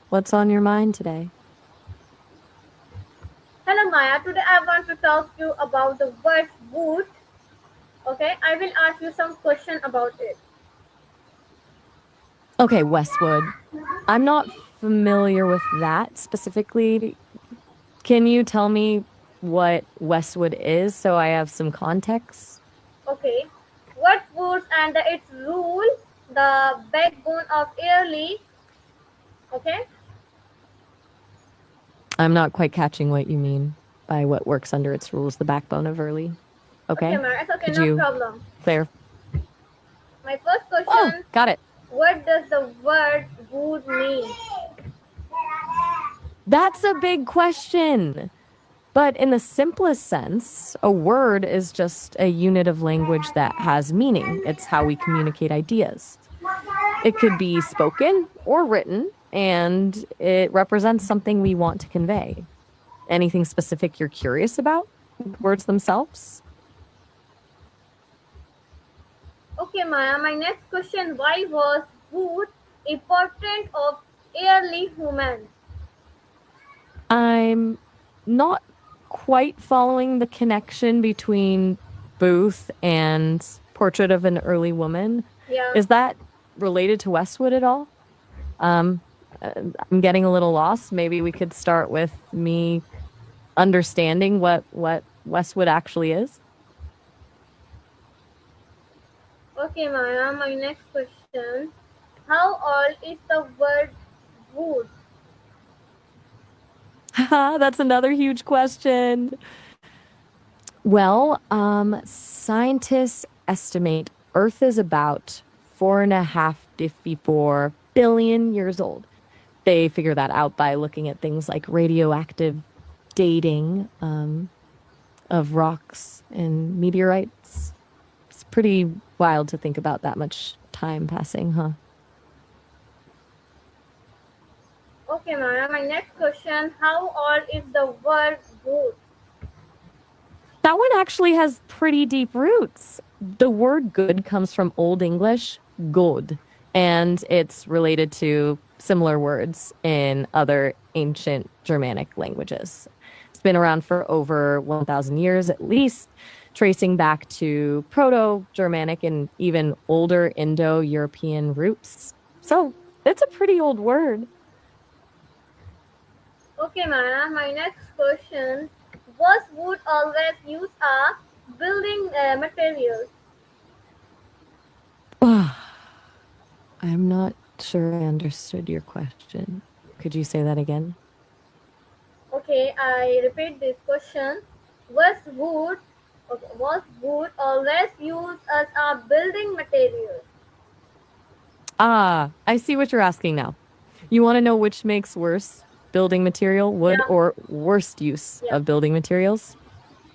What's on your mind today? Hello Maya, today I want to talk to you about the word wood. Okay, I will ask you some question about it. Okay, Westwood. I'm not familiar with that specifically. Can you tell me what Westwood is so I have some context? Okay, what woods and its rule, the backbone of early. Okay, I'm not quite catching what you mean by what works under its rules, the backbone of early. okay Okay? Maya, it's okay, Could no you problem. clarify? My first Oh, question: got it. what does the word wood mean? That's a big question. But in the simplest sense, a word is just a unit of language that has meaning. It's how we communicate ideas. It could be spoken or written, and it represents something we want to convey. Anything specific you're curious about? Words themselves? Okay Maya, my next question: why was wood important of early humans? I'm not quite following the connection between Booth and Portrait of an Early Woman. Yeah. Is that related to Westwood at all? Um, uh, I'm getting a little lost. Maybe we could start with me understanding what Westwood actually is. Okay Maya, my next question: how old is the word wood? That's another huge question. Well, scientists estimate Earth is about 4.5 to 54 billion years old. They figure that out by looking at things like radioactive dating of rocks and meteorites. It's pretty wild to think about that much time passing, huh? Okay, Maya, my next question: how old is the word wood? That one actually has pretty deep roots. The word good comes from Old English, god, and it's related to similar words in other ancient Germanic languages. It's been around for over 1,000 years at least, tracing back to Proto Germanic and even older Indo European roots. So it's a pretty old word. Okay, Maya, my next question: was wood always used as building materials? I'm not sure I understood your question. Could you say that again? Okay, I repeat this question: was wood always used as a building material? Ah, I see what you're asking now. You want to know which makes worse building material, wood, Yeah, or worst use yeah. of building materials?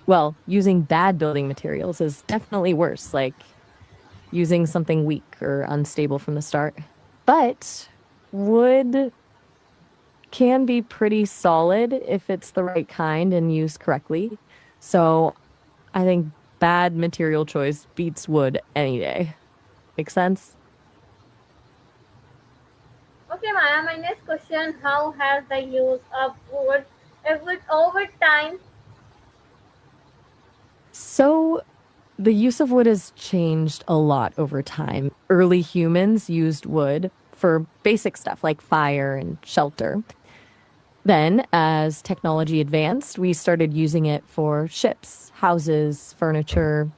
Well, using bad building materials is definitely worse, like using something weak or unstable from the start. But wood can be pretty solid if it's the right kind and used correctly. So I think bad material choice beats wood any day. Make sense? Okay, Maya, my next question: how has the use of wood evolved over time? So the use of wood has changed a lot over time. Early humans used wood for basic stuff like fire and shelter. Then, as technology advanced, we started using it for ships, houses, furniture,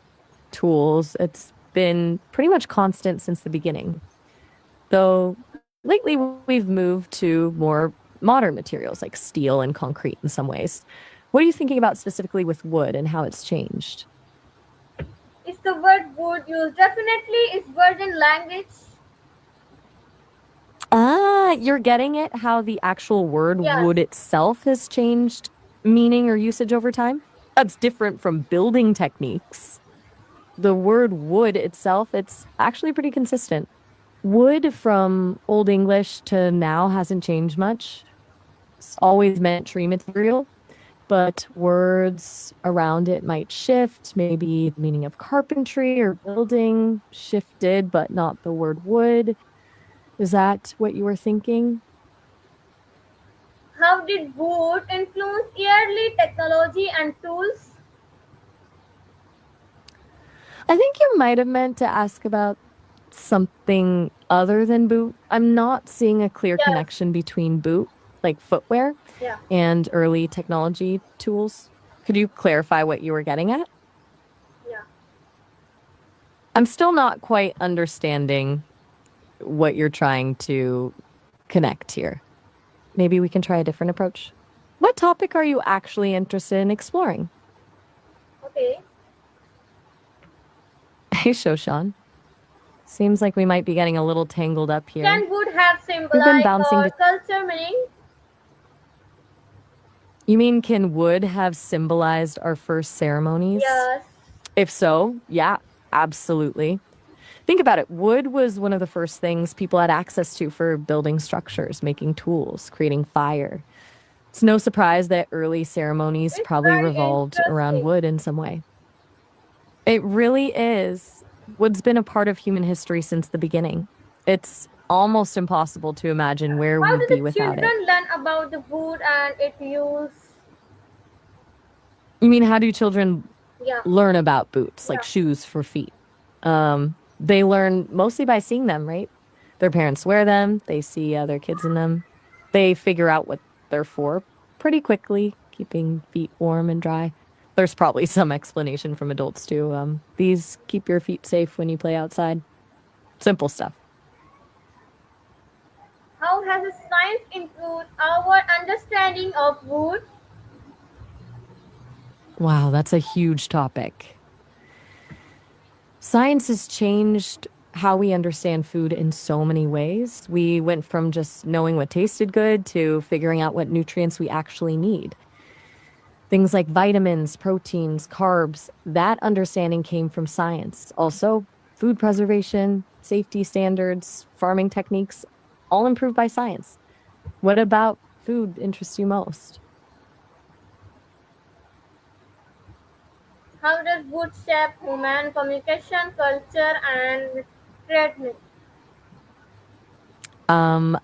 tools. It's been pretty much constant since the beginning. Though lately we've moved to more modern materials like steel and concrete in some ways. What are you thinking about specifically with wood and how it's changed? Is the word wood used? Definitely, is word in language. Ah, you're getting it how the actual word Yes. wood itself has changed meaning or usage over time? That's different from building techniques. The word wood itself, it's actually pretty consistent. Wood from Old English to now hasn't changed much. It's always meant tree material, but words around it might shift. Maybe the meaning of carpentry or building shifted, but not the word wood. Is that what you were thinking? How did wood influence early technology and tools? I think you might have meant to ask about something other than boot. I'm not seeing a clear Yes, connection between boot, like footwear, yeah, and early technology tools. Could you clarify what you were getting at? yeah. I'm still not quite understanding what you're trying to connect here. Maybe we can try a different approach. What topic are you actually interested in exploring? Okay. Hey, Shoshan. Seems like we might be getting a little tangled up here. Can wood have We've been symbolized bouncing or bet culture meaning? You mean can wood have symbolized our first ceremonies? Yes. If so, yeah, absolutely. Think about it. Wood was one of the first things people had access to for building structures, making tools, creating fire. It's no surprise that early ceremonies It's probably very revolved around interesting. wood in some way. It really is. Wood's been a part of human history since the beginning. It's almost impossible to imagine where How we'd do be the without it. children learn about the wood and its use? You mean, how do children Yeah, learn about boots, like yeah. shoes for feet? They learn mostly by seeing them, right? Their parents wear them, they see other kids in them. They figure out what they're for pretty quickly, keeping feet warm and dry. There's probably some explanation from adults too. These keep your feet safe when you play outside. Simple stuff. How has science improved our understanding of wood? Wow, that's a huge topic. Science has changed how we understand food in so many ways. We went from just knowing what tasted good to figuring out what nutrients we actually need. Things like vitamins, proteins, carbs, that understanding came from science. Also, food preservation, safety standards, farming techniques, all improved by science. What about food interests you most? How does wood shape human communication, culture, and trade?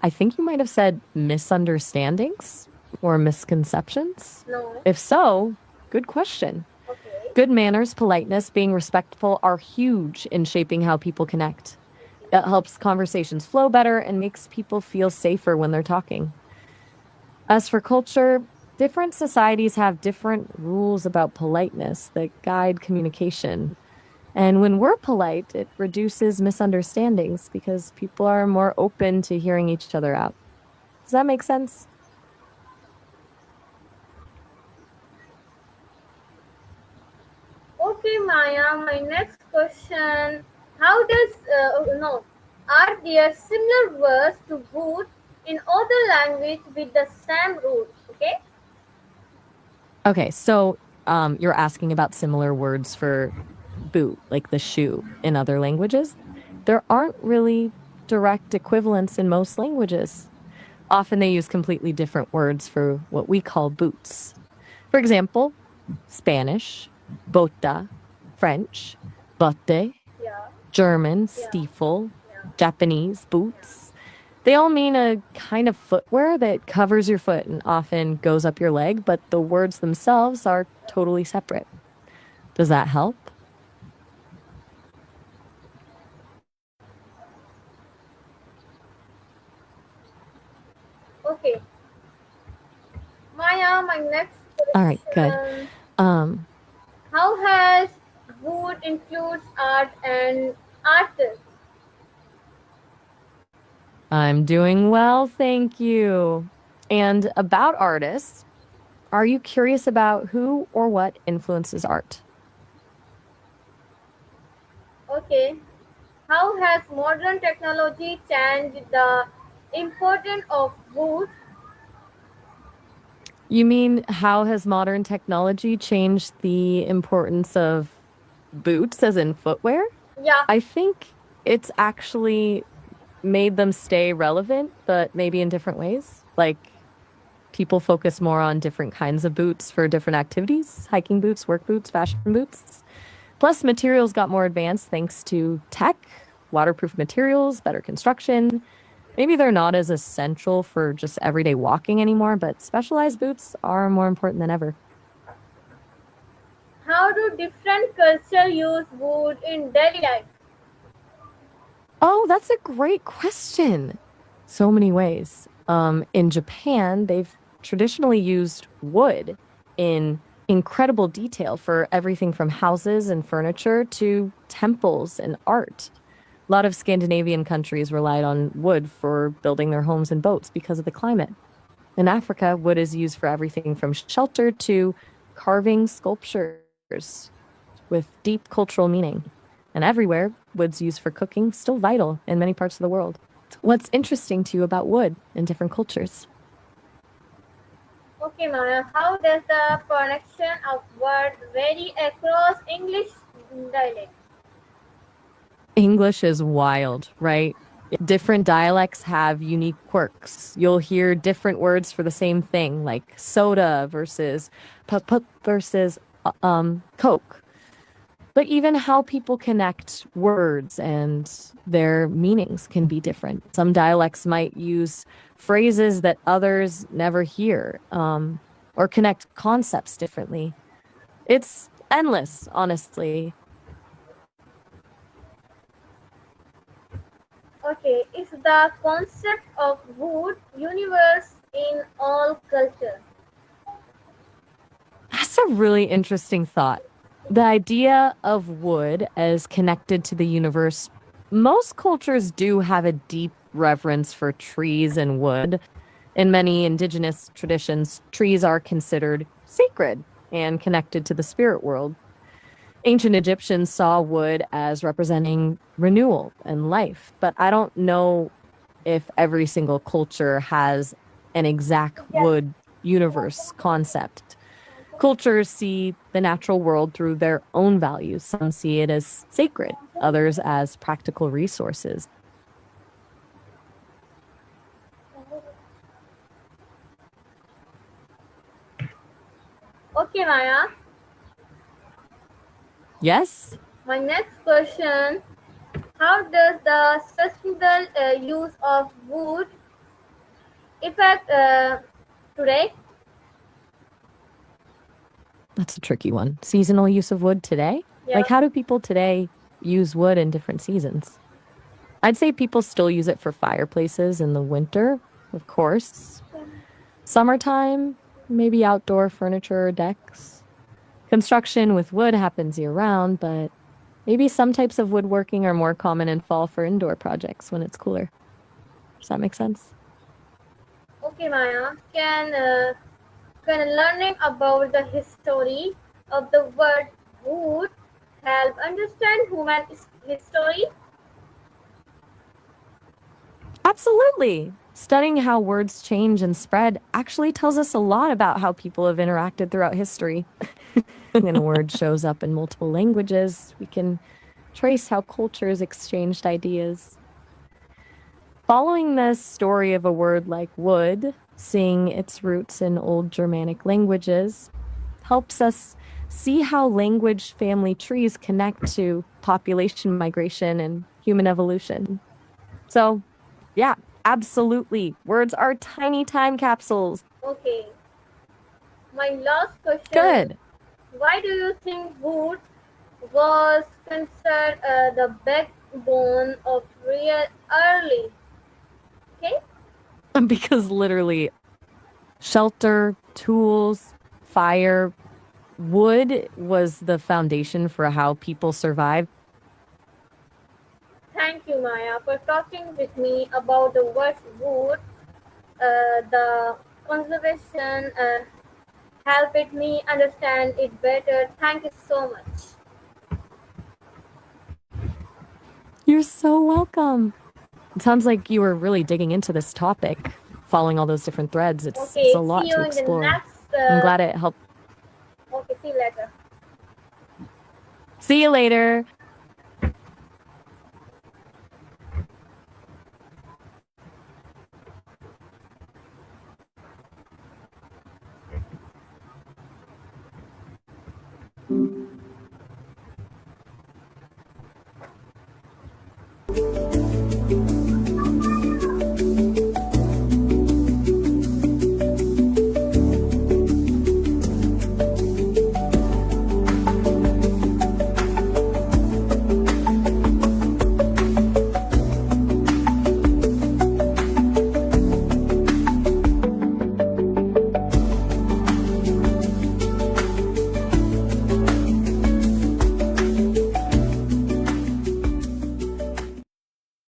I think you might have said misunderstandings or misconceptions. No. If so, good question. Okay. Good manners, politeness, being respectful are huge in shaping how people connect. It helps conversations flow better and makes people feel safer when they're talking. As for culture, different societies have different rules about politeness that guide communication. And when we're polite, it reduces misunderstandings because people are more open to hearing each other out. Does that make sense? Okay, Maya. My next question: how does no? Are there similar words to wood in other language with the same root? Okay. Okay, so you're asking about similar words for boot, like the shoe in other languages. There aren't really direct equivalents in most languages. Often they use completely different words for what we call boots. For example, Spanish, bota, French, botte, Yeah. German, Yeah. stiefel, Yeah. Japanese, boots. They all mean a kind of footwear that covers your foot and often goes up your leg, but the words themselves are totally separate. Does that help? Okay. Maya, my next All right, good. question: Um, how has wood influenced art and artists? I'm doing well, thank you. And about artists, are you curious about who or what influences art? Okay. How has modern technology changed the importance of wood? You mean, how has modern technology changed the importance of boots, as in footwear? Yeah. I think it's actually made them stay relevant, but maybe in different ways. Like people focus more on different kinds of boots for different activities, hiking boots, work boots, fashion boots. Plus, materials got more advanced thanks to tech, waterproof materials, better construction. Maybe they're not as essential for just everyday walking anymore, but specialized boots are more important than ever. How do different cultures use wood in daily life? Oh, that's a great question. So many ways. In Japan, they've traditionally used wood in incredible detail for everything from houses and furniture to temples and art. A lot of Scandinavian countries relied on wood for building their homes and boats because of the climate. In Africa, wood is used for everything from shelter to carving sculptures with deep cultural meaning. And everywhere, wood's used for cooking, still vital in many parts of the world. What's interesting to you about wood in different cultures? Okay, Maya, how does the pronunciation of word vary across English dialects? English is wild, right? Different dialects have unique quirks. You'll hear different words for the same thing, like soda versus put versus Coke. But even how people connect words and their meanings can be different. Some dialects might use phrases that others never hear, or connect concepts differently. It's endless, honestly. Okay, is the concept of wood universe in all cultures? That's a really interesting thought. The idea of wood as connected to the universe, most cultures do have a deep reverence for trees and wood. In many indigenous traditions, trees are considered sacred and connected to the spirit world. Ancient Egyptians saw wood as representing renewal and life, but I don't know if every single culture has an exact wood universe concept. Cultures see the natural world through their own values. Some see it as sacred, others as practical resources. Okay, Maya, Yes? my next question, how does the sustainable use of wood affect today? That's a tricky one. Seasonal use of wood today? Yeah. Like, how do people today use wood in different seasons? I'd say people still use it for fireplaces in the winter, of course. Summertime, maybe outdoor furniture or decks. Construction with wood happens year round, but maybe some types of woodworking are more common in fall for indoor projects when it's cooler. Does that make sense? Okay, Maya, can learning about the history of the word wood help understand human history? Absolutely. Studying how words change and spread actually tells us a lot about how people have interacted throughout history. When a word shows up in multiple languages, we can trace how cultures exchanged ideas. Following the story of a word like wood, seeing its roots in old Germanic languages, helps us see how language family trees connect to population migration and human evolution. So, yeah, absolutely. Words are tiny time capsules. Okay, my last question, Good. why do you think wood was considered the backbone of real early? Okay, Because literally, shelter, tools, fire, wood was the foundation for how people survived. thank you, Maya, for talking with me about the word wood. The conservation helped me understand it better. Thank you so much. You're so welcome. It sounds like you were really digging into this topic, following all those different threads. It's Okay, a see lot you to in the explore. next. I'm glad it helped. Okay, see you later. See you later.